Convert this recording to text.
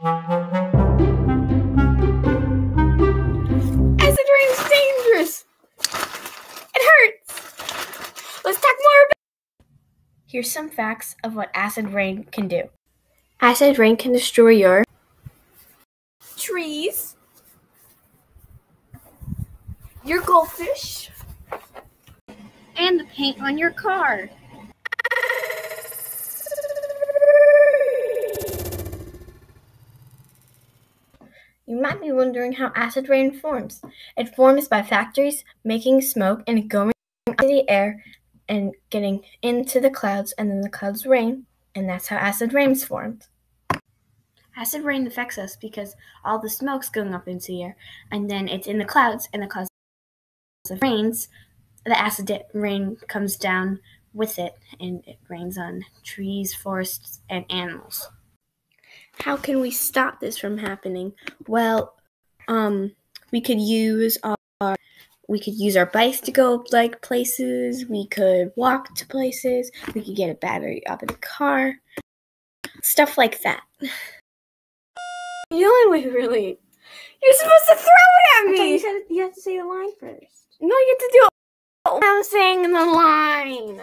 Acid rain is dangerous. It hurts. Let's talk more about it. Here's some facts of what acid rain can do. Acid rain can destroy your trees, your goldfish, and the paint on your car. You might be wondering how acid rain forms. It forms by factories making smoke and going into the air and getting into the clouds, and then the clouds rain, and that's how acid rain is formed. Acid rain affects us because all the smoke's going up into the air, and then it's in the clouds, and the clouds rains. The acid rain comes down with it, and it rains on trees, forests, and animals. How can we stop this from happening? Well, we could use our bikes to go like places. We could walk to places. We could get a battery out of the car. Stuff like that. The only way, really. You're supposed to throw it at me. You have to say the line first. No, you have to do it. I was saying the line.